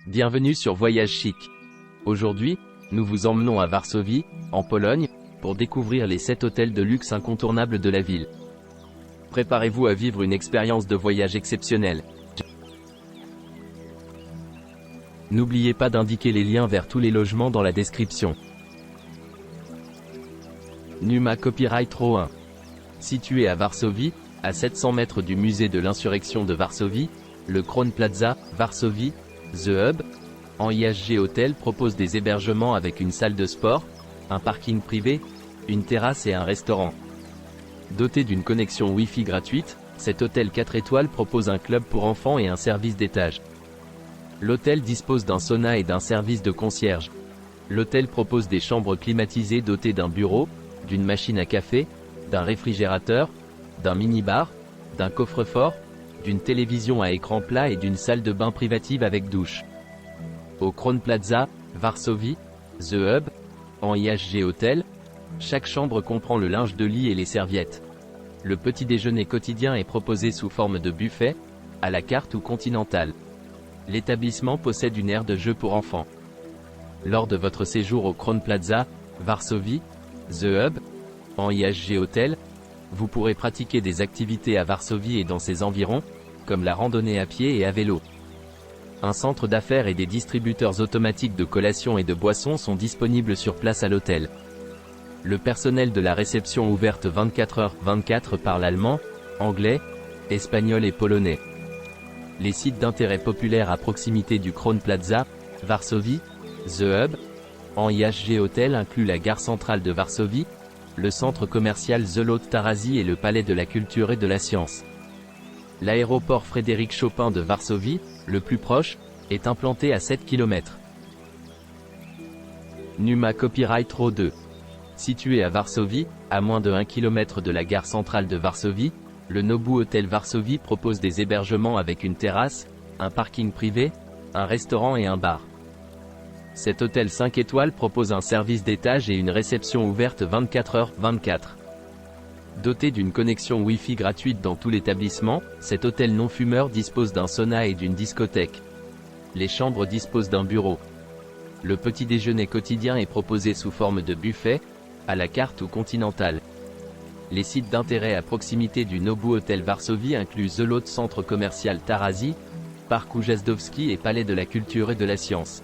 Bienvenue sur Voyage Chic. Aujourd'hui, nous vous emmenons à Varsovie, en Pologne, pour découvrir les 7 hôtels de luxe incontournables de la ville. Préparez-vous à vivre une expérience de voyage exceptionnelle. N'oubliez pas d'indiquer les liens vers tous les logements dans la description. Numa Copyright Row 1. Situé à Varsovie, à 700 mètres du musée de l'insurrection de Varsovie, le Crown Plaza, Varsovie, The Hub, en IHG Hotel propose des hébergements avec une salle de sport, un parking privé, une terrasse et un restaurant. Doté d'une connexion Wi-Fi gratuite, cet hôtel 4 étoiles propose un club pour enfants et un service d'étage. L'hôtel dispose d'un sauna et d'un service de concierge. L'hôtel propose des chambres climatisées dotées d'un bureau, d'une machine à café, d'un réfrigérateur, d'un mini-bar, d'un coffre-fort, d'une télévision à écran plat et d'une salle de bain privative avec douche. Au Crown Plaza, Varsovie, The Hub, en IHG Hotel, chaque chambre comprend le linge de lit et les serviettes. Le petit déjeuner quotidien est proposé sous forme de buffet, à la carte ou continental. L'établissement possède une aire de jeu pour enfants. Lors de votre séjour au Crown Plaza, Varsovie, The Hub, en IHG Hotel, vous pourrez pratiquer des activités à Varsovie et dans ses environs, comme la randonnée à pied et à vélo. Un centre d'affaires et des distributeurs automatiques de collations et de boissons sont disponibles sur place à l'hôtel. Le personnel de la réception ouverte 24h/24 parle allemand, anglais, espagnol et polonais. Les sites d'intérêt populaire à proximité du Crown Plaza, Varsovie, The Hub, en IHG Hotel incluent la gare centrale de Varsovie, le centre commercial Złot Tarazi et le palais de la culture et de la science. L'aéroport Frédéric Chopin de Varsovie, le plus proche, est implanté à 7 km. Numa Copyright Row 2. Situé à Varsovie, à moins de 1 km de la gare centrale de Varsovie, le Nobu Hotel Varsovie propose des hébergements avec une terrasse, un parking privé, un restaurant et un bar. Cet hôtel 5 étoiles propose un service d'étage et une réception ouverte 24h/24. Doté d'une connexion Wi-Fi gratuite dans tout l'établissement, cet hôtel non-fumeur dispose d'un sauna et d'une discothèque. Les chambres disposent d'un bureau. Le petit déjeuner quotidien est proposé sous forme de buffet, à la carte ou continental. Les sites d'intérêt à proximité du Nobu Hotel Varsovie incluent Złot Centre Commercial Tarazi, Parc Ujazdowski et Palais de la Culture et de la Science.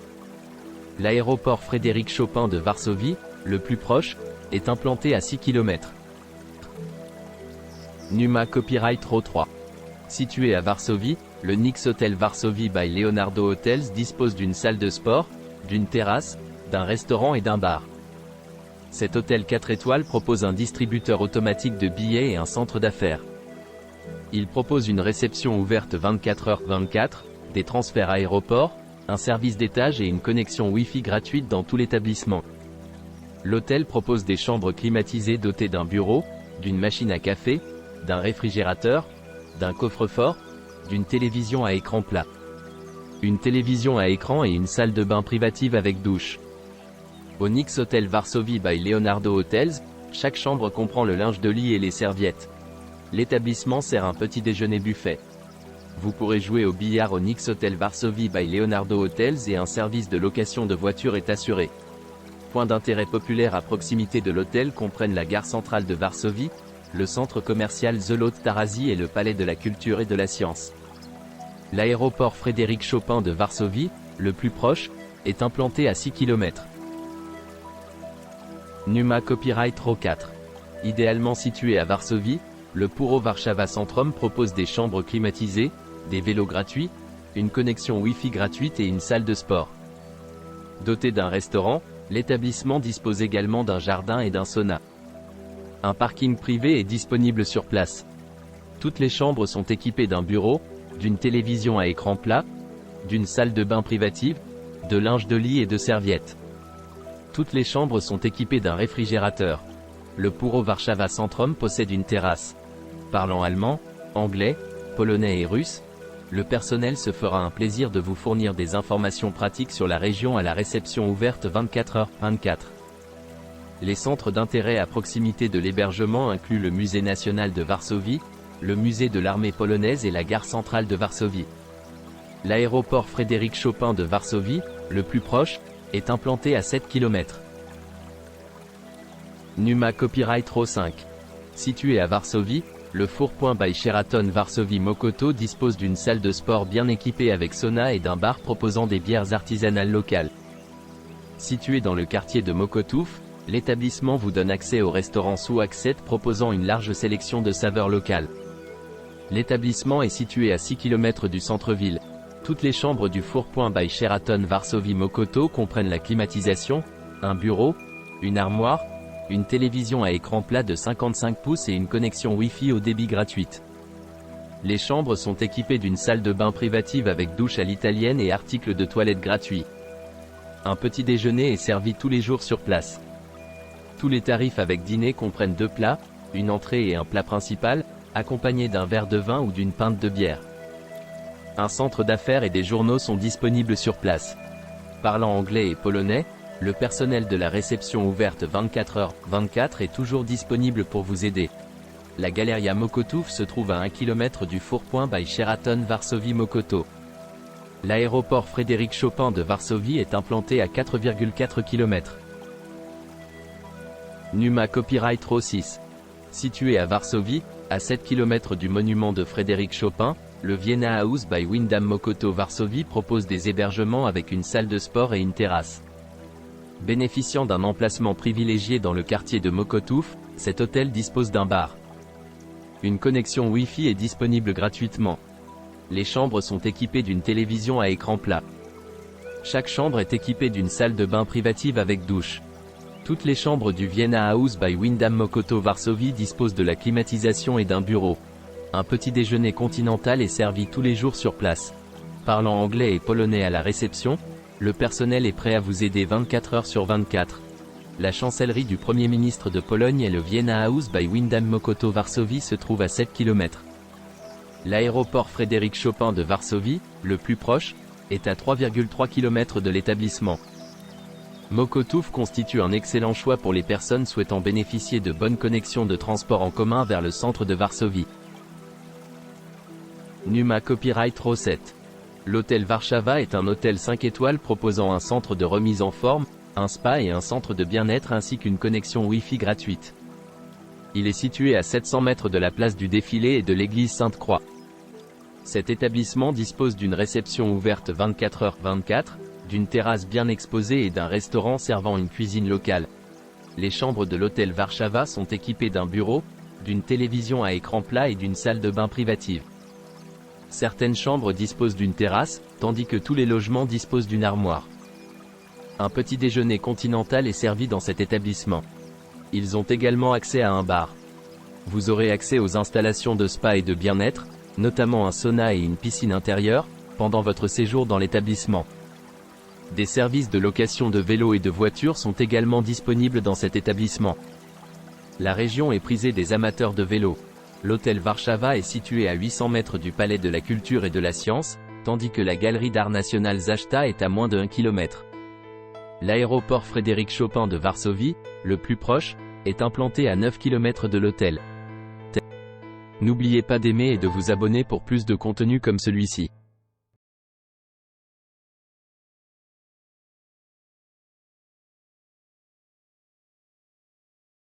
L'aéroport Frédéric Chopin de Varsovie, le plus proche, est implanté à 6 km. Numa Copyright Row 3. Situé à Varsovie, le Nix Hotel Varsovie by Leonardo Hotels dispose d'une salle de sport, d'une terrasse, d'un restaurant et d'un bar. Cet hôtel 4 étoiles propose un distributeur automatique de billets et un centre d'affaires. Il propose une réception ouverte 24h/24, des transferts aéroports, un service d'étage et une connexion Wi-Fi gratuite dans tout l'établissement. L'hôtel propose des chambres climatisées dotées d'un bureau, d'une machine à café, d'un réfrigérateur, d'un coffre-fort, d'une télévision à écran plat. Une télévision à écran et une salle de bain privative avec douche. Au Nix Hotel Varsovie by Leonardo Hotels, chaque chambre comprend le linge de lit et les serviettes. L'établissement sert un petit déjeuner buffet. Vous pourrez jouer au billard au Nix Hotel Varsovie by Leonardo Hotels et un service de location de voitures est assuré. Points d'intérêt populaires à proximité de l'hôtel comprennent la gare centrale de Varsovie, le centre commercial Złot Tarazi et le palais de la culture et de la science. L'aéroport Frédéric Chopin de Varsovie, le plus proche, est implanté à 6 km. Numa Copyright Row 4. Idéalement situé à Varsovie, le Puro Warszawa Centrum propose des chambres climatisées, des vélos gratuits, une connexion Wi-Fi gratuite et une salle de sport. Doté d'un restaurant, l'établissement dispose également d'un jardin et d'un sauna. Un parking privé est disponible sur place. Toutes les chambres sont équipées d'un bureau, d'une télévision à écran plat, d'une salle de bain privative, de linge de lit et de serviettes. Toutes les chambres sont équipées d'un réfrigérateur. Le Puro Warszawa Centrum possède une terrasse. Parlant allemand, anglais, polonais et russe, le personnel se fera un plaisir de vous fournir des informations pratiques sur la région à la réception ouverte 24h/24. Les centres d'intérêt à proximité de l'hébergement incluent le Musée national de Varsovie, le musée de l'armée polonaise et la gare centrale de Varsovie. L'aéroport Frédéric Chopin de Varsovie, le plus proche, est implanté à 7 km. Numa Copyright Row 5. Situé à Varsovie, le Four Point by Sheraton Varsovie Mokoto dispose d'une salle de sport bien équipée avec sauna et d'un bar proposant des bières artisanales locales. Situé dans le quartier de Mokotów, l'établissement vous donne accès au restaurant Suaxet proposant une large sélection de saveurs locales. L'établissement est situé à 6 km du centre-ville. Toutes les chambres du Four Point by Sheraton Varsovie Mokoto comprennent la climatisation, un bureau, une armoire, une télévision à écran plat de 55 pouces et une connexion Wi-Fi au débit gratuite. Les chambres sont équipées d'une salle de bain privative avec douche à l'italienne et articles de toilette gratuits. Un petit déjeuner est servi tous les jours sur place. Tous les tarifs avec dîner comprennent 2 plats, une entrée et un plat principal, accompagnés d'un verre de vin ou d'une pinte de bière. Un centre d'affaires et des journaux sont disponibles sur place. Parlant anglais et polonais, le personnel de la réception ouverte 24h/24 est toujours disponible pour vous aider. La Galeria Mokotów se trouve à 1 km du Four Point by Sheraton Varsovie Mokoto. L'aéroport Frédéric Chopin de Varsovie est implanté à 4,4 km. Numa Copyright Row 6. Situé à Varsovie, à 7 km du monument de Frédéric Chopin, le Vienna House by Wyndham Mokoto Varsovie propose des hébergements avec une salle de sport et une terrasse. Bénéficiant d'un emplacement privilégié dans le quartier de Mokotów, cet hôtel dispose d'un bar. Une connexion Wi-Fi est disponible gratuitement. Les chambres sont équipées d'une télévision à écran plat. Chaque chambre est équipée d'une salle de bain privative avec douche. Toutes les chambres du Vienna House by Wyndham Mokoto Varsovie disposent de la climatisation et d'un bureau. Un petit déjeuner continental est servi tous les jours sur place. Parlant anglais et polonais à la réception, le personnel est prêt à vous aider 24 heures sur 24. La chancellerie du Premier ministre de Pologne et le Vienna House by Wyndham Mokoto Varsovie se trouvent à 7 km. L'aéroport Frédéric Chopin de Varsovie, le plus proche, est à 3,3 km de l'établissement. Mokotów constitue un excellent choix pour les personnes souhaitant bénéficier de bonnes connexions de transport en commun vers le centre de Varsovie. Numa Copyright Row 7. L'hôtel Warszawa est un hôtel 5 étoiles proposant un centre de remise en forme, un spa et un centre de bien-être ainsi qu'une connexion Wi-Fi gratuite. Il est situé à 700 mètres de la place du Défilé et de l'église Sainte-Croix. Cet établissement dispose d'une réception ouverte 24h/24, d'une terrasse bien exposée et d'un restaurant servant une cuisine locale. Les chambres de l'hôtel Warszawa sont équipées d'un bureau, d'une télévision à écran plat et d'une salle de bain privative. Certaines chambres disposent d'une terrasse, tandis que tous les logements disposent d'une armoire. Un petit déjeuner continental est servi dans cet établissement. Ils ont également accès à un bar. Vous aurez accès aux installations de spa et de bien-être, notamment un sauna et une piscine intérieure, pendant votre séjour dans l'établissement. Des services de location de vélos et de voitures sont également disponibles dans cet établissement. La région est prisée des amateurs de vélo. L'hôtel Warszawa est situé à 800 mètres du Palais de la Culture et de la Science, tandis que la Galerie d'Art National Zajta est à moins de 1 km. L'aéroport Frédéric Chopin de Varsovie, le plus proche, est implanté à 9 km de l'hôtel. N'oubliez pas d'aimer et de vous abonner pour plus de contenu comme celui-ci.